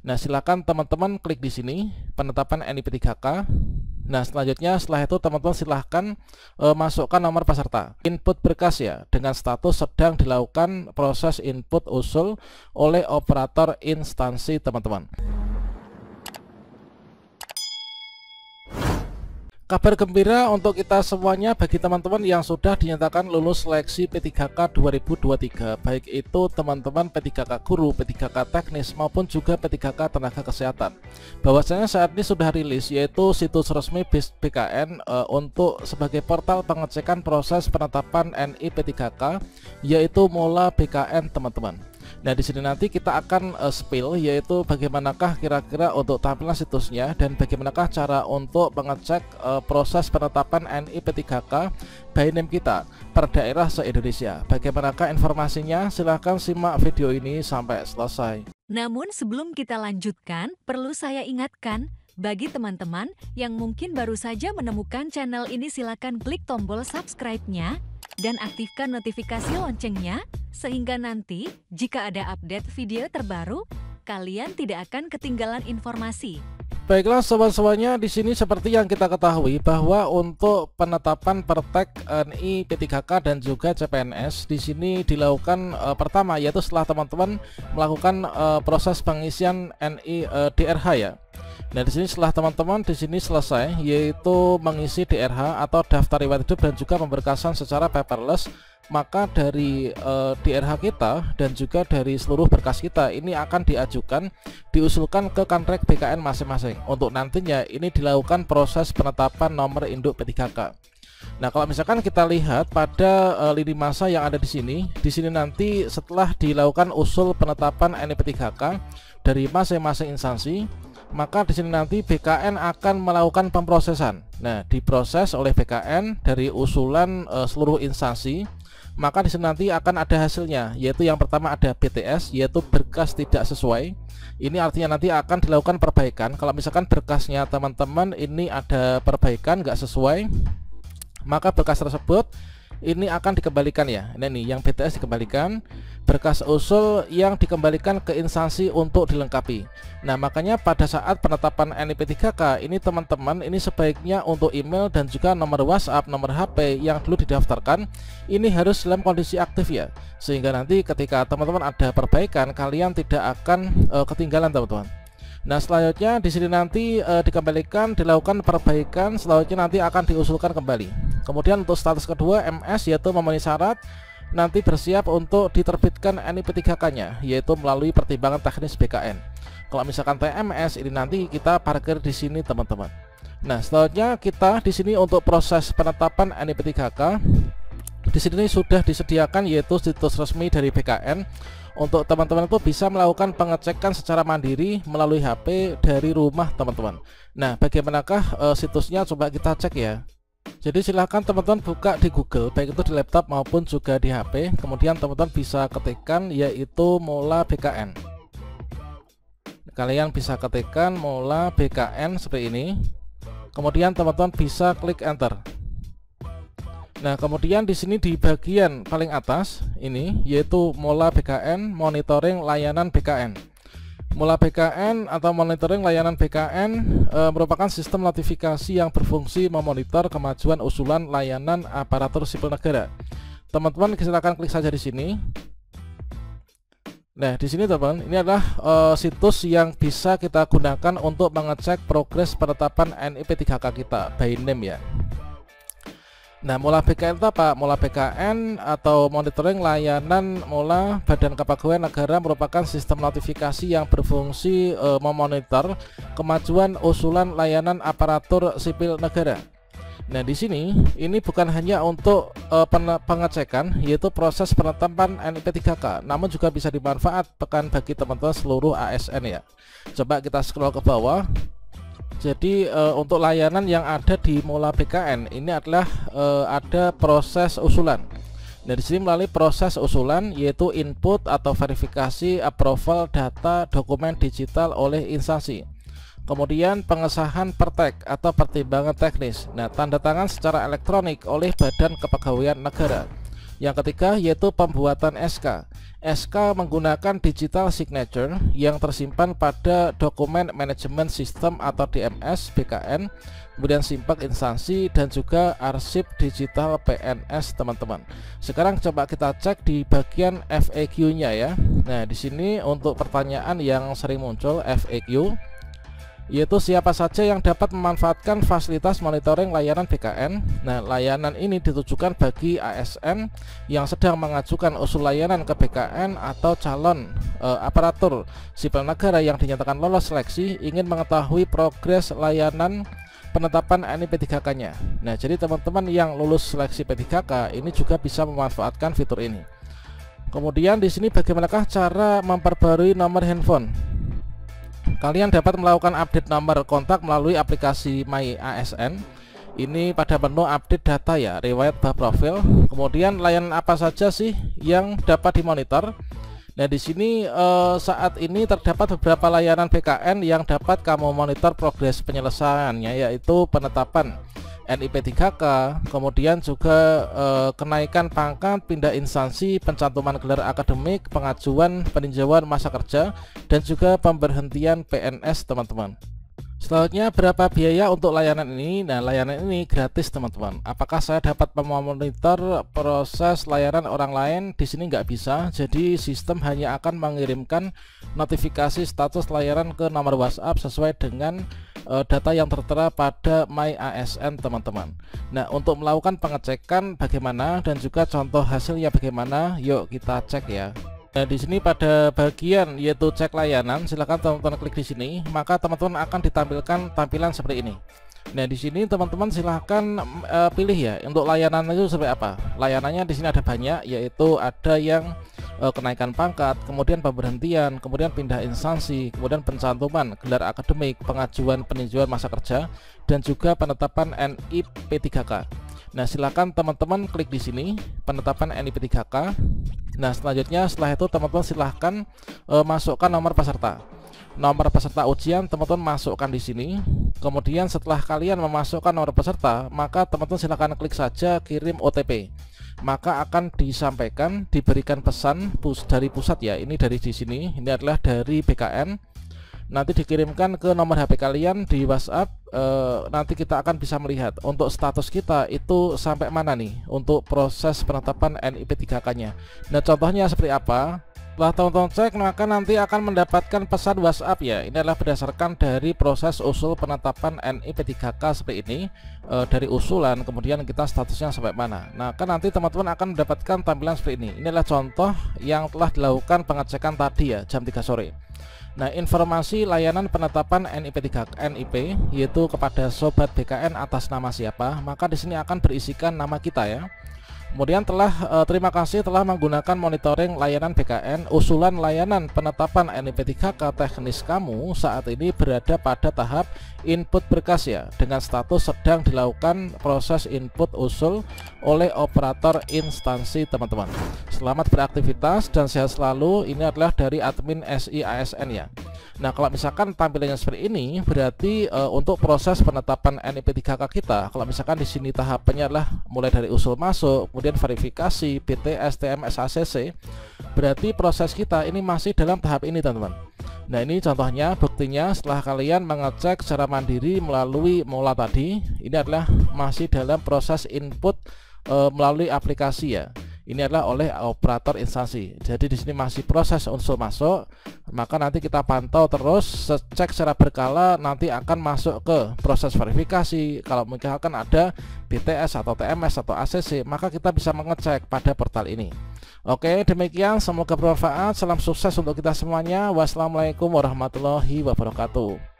Nah, silakan teman-teman klik di sini penetapan NIP3K. Nah, selanjutnya setelah itu teman-teman silahkan masukkan nomor peserta. Input berkas ya, dengan status sedang dilakukan proses input usul oleh operator instansi teman-teman. Kabar gembira untuk kita semuanya bagi teman-teman yang sudah dinyatakan lulus seleksi P3K 2023, baik itu teman-teman P3K guru, P3K teknis maupun juga P3K tenaga kesehatan. Bahwasanya saat ini sudah rilis yaitu situs resmi BKN untuk sebagai portal pengecekan proses penetapan NI P3K yaitu Mola BKN teman-teman. Nah, di sini nanti kita akan spill yaitu bagaimanakah kira-kira untuk tampilan situsnya dan bagaimanakah cara untuk mengecek proses penetapan NI P3K by name kita per daerah se-Indonesia. Bagaimanakah informasinya? Silahkan simak video ini sampai selesai. Namun sebelum kita lanjutkan, perlu saya ingatkan bagi teman-teman yang mungkin baru saja menemukan channel ini, silakan klik tombol subscribe-nya dan aktifkan notifikasi loncengnya sehingga nanti jika ada update video terbaru, kalian tidak akan ketinggalan informasi. Baiklah sobat-sobatnya, di sini seperti yang kita ketahui bahwa untuk penetapan pertek NI P3K dan juga CPNS di sini dilakukan pertama yaitu setelah teman-teman melakukan proses pengisian NI DRH ya. Nah, di sini setelah teman-teman di sini selesai yaitu mengisi DRH atau daftar riwayat hidup dan juga pemberkasan secara paperless, maka dari DRH kita dan juga dari seluruh berkas kita ini akan diusulkan ke Kanrek BKN masing-masing untuk nantinya ini dilakukan proses penetapan nomor induk P3K. Nah, kalau misalkan kita lihat pada lini masa yang ada di sini nanti setelah dilakukan usul penetapan NI P3K dari masing-masing instansi, maka di sini nanti BKN akan melakukan pemrosesan. Nah, diproses oleh BKN dari usulan seluruh instansi, maka di sini nanti akan ada hasilnya, yaitu yang pertama ada BTS, yaitu berkas tidak sesuai. Ini artinya nanti akan dilakukan perbaikan. Kalau misalkan berkasnya teman-teman ini ada perbaikan nggak sesuai, maka berkas tersebut ini akan dikembalikan ya. Nah, ini yang BTS dikembalikan, berkas usul yang dikembalikan ke instansi untuk dilengkapi. Nah, makanya pada saat penetapan NI P3K ini teman-teman ini sebaiknya untuk email dan juga nomor WhatsApp, nomor HP yang dulu didaftarkan ini harus dalam kondisi aktif ya, sehingga nanti ketika teman-teman ada perbaikan kalian tidak akan ketinggalan teman-teman. Nah, selanjutnya di sini nanti dikembalikan, dilakukan perbaikan, selanjutnya nanti akan diusulkan kembali. Kemudian untuk status kedua MS yaitu memenuhi syarat, nanti bersiap untuk diterbitkan NI P3K-nya yaitu melalui pertimbangan teknis BKN. Kalau misalkan TMS ini nanti kita parkir di sini teman-teman. Nah, selanjutnya kita di sini untuk proses penetapan NI P3K di sini sudah disediakan yaitu situs resmi dari BKN. Untuk teman-teman itu bisa melakukan pengecekan secara mandiri melalui HP dari rumah teman-teman. Nah, bagaimanakah situsnya, coba kita cek ya. Jadi silahkan teman-teman buka di Google, baik itu di laptop maupun juga di HP. Kemudian teman-teman bisa ketikkan yaitu Mola BKN. Kalian bisa ketikkan Mola BKN seperti ini. Kemudian teman-teman bisa klik enter. Nah, kemudian di sini di bagian paling atas ini yaitu Mola BKN monitoring layanan BKN. Mola BKN atau monitoring layanan BKN merupakan sistem notifikasi yang berfungsi memonitor kemajuan usulan layanan aparatur sipil negara. Teman-teman silakan klik saja di sini. Nah, di sini teman-teman ini adalah situs yang bisa kita gunakan untuk mengecek progres penetapan NI P3K kita by name ya. Nah, Mola BKN itu apa? Mola BKN atau monitoring layanan Mola Badan Kepegawaian Negara merupakan sistem notifikasi yang berfungsi memonitor kemajuan usulan layanan aparatur sipil negara. Nah, di sini ini bukan hanya untuk pengecekan yaitu proses penetapan NI P3K, namun juga bisa dimanfaatkan bagi teman-teman seluruh ASN ya. Coba kita scroll ke bawah. Jadi untuk layanan yang ada di Mola BKN ini adalah ada proses usulan. Nah, di sini melalui proses usulan yaitu input atau verifikasi approval data dokumen digital oleh instansi. Kemudian pengesahan pertek atau pertimbangan teknis. Nah, tanda tangan secara elektronik oleh Badan Kepegawaian Negara. Yang ketiga yaitu pembuatan SK. SK menggunakan digital signature yang tersimpan pada dokumen manajemen sistem atau DMS BKN, kemudian simpak instansi dan juga arsip digital PNS teman-teman. Sekarang coba kita cek di bagian FAQ-nya ya. Nah, di sini untuk pertanyaan yang sering muncul FAQ, yaitu siapa saja yang dapat memanfaatkan fasilitas monitoring layanan BKN. Nah, layanan ini ditujukan bagi ASN yang sedang mengajukan usul layanan ke BKN atau calon aparatur sipil negara yang dinyatakan lolos seleksi ingin mengetahui progres layanan penetapan NIP3K-nya. Nah, jadi teman-teman yang lulus seleksi P3K ini juga bisa memanfaatkan fitur ini. Kemudian di sini bagaimanakah cara memperbarui nomor handphone? Kalian dapat melakukan update nomor kontak melalui aplikasi My ASN. Ini pada menu update data ya, riwayat bah profil. Kemudian layanan apa saja sih yang dapat dimonitor? Nah, di sini saat ini terdapat beberapa layanan BKN yang dapat kamu monitor progres penyelesaiannya, yaitu penetapan NIP3K, kemudian juga kenaikan pangkat, pindah instansi, pencantuman gelar akademik, pengajuan peninjauan masa kerja, dan juga pemberhentian PNS teman-teman. Selanjutnya, berapa biaya untuk layanan ini? Nah, layanan ini gratis teman-teman. Apakah saya dapat memonitor proses layanan orang lain? Di sini nggak bisa. Jadi sistem hanya akan mengirimkan notifikasi status layanan ke nomor WhatsApp sesuai dengan data yang tertera pada My ASN teman-teman. Nah, untuk melakukan pengecekan bagaimana dan juga contoh hasilnya bagaimana, yuk kita cek ya. Nah, di sini pada bagian yaitu cek layanan, silahkan teman-teman klik di sini, maka teman-teman akan ditampilkan tampilan seperti ini. Nah, di sini teman-teman silahkan pilih ya untuk layanan itu seperti apa. Layanannya di sini ada banyak, yaitu ada yang kenaikan pangkat, kemudian pemberhentian, kemudian pindah instansi, kemudian pencantuman gelar akademik, pengajuan peninjauan masa kerja, dan juga penetapan NIP3K. Nah, silakan teman-teman klik di sini penetapan NIP3K. Nah, selanjutnya setelah itu teman-teman silahkan masukkan nomor peserta. Nomor peserta ujian teman-teman masukkan di sini. Kemudian setelah kalian memasukkan nomor peserta, maka teman-teman silahkan klik saja kirim OTP. Maka akan disampaikan, diberikan pesan dari pusat ya. Ini dari di sini. Ini adalah dari BKN. Nanti dikirimkan ke nomor HP kalian di WhatsApp. Nanti kita akan bisa melihat untuk status kita itu sampai mana nih untuk proses penetapan NIP3K-nya. Nah, contohnya seperti apa? Setelah teman-teman cek, maka nanti akan mendapatkan pesan WhatsApp ya. Ini adalah berdasarkan dari proses usul penetapan NIP3K seperti ini, dari usulan, kemudian kita statusnya sampai mana. Nah, kan nanti teman-teman akan mendapatkan tampilan seperti ini. Ini adalah contoh yang telah dilakukan pengecekan tadi ya, jam 3 sore. Nah, informasi layanan penetapan NIP yaitu kepada sobat BKN atas nama siapa, maka di sini akan berisikan nama kita ya. Kemudian terima kasih telah menggunakan monitoring layanan BKN. Usulan layanan penetapan NIP3K teknis kamu saat ini berada pada tahap input berkas ya, dengan status sedang dilakukan proses input usul oleh operator instansi teman-teman. Selamat beraktivitas dan sehat selalu. Ini adalah dari admin SI ASN ya. Nah, kalau misalkan tampilannya seperti ini, berarti untuk proses penetapan NIP3K kita, kalau misalkan di sini tahapannya adalah mulai dari usul masuk, kemudian verifikasi, BTS, TMS, ACC, berarti proses kita ini masih dalam tahap ini teman-teman. Nah, ini contohnya, buktinya setelah kalian mengecek secara mandiri melalui Mola tadi, ini adalah masih dalam proses input melalui aplikasi ya. Ini adalah oleh operator instansi. Jadi di sini masih proses unsur masuk, maka nanti kita pantau terus, cek secara berkala, nanti akan masuk ke proses verifikasi. Kalau misalkan ada BTS atau TMS atau ACC, maka kita bisa mengecek pada portal ini. Oke, demikian, semoga bermanfaat. Salam sukses untuk kita semuanya. Wassalamualaikum warahmatullahi wabarakatuh.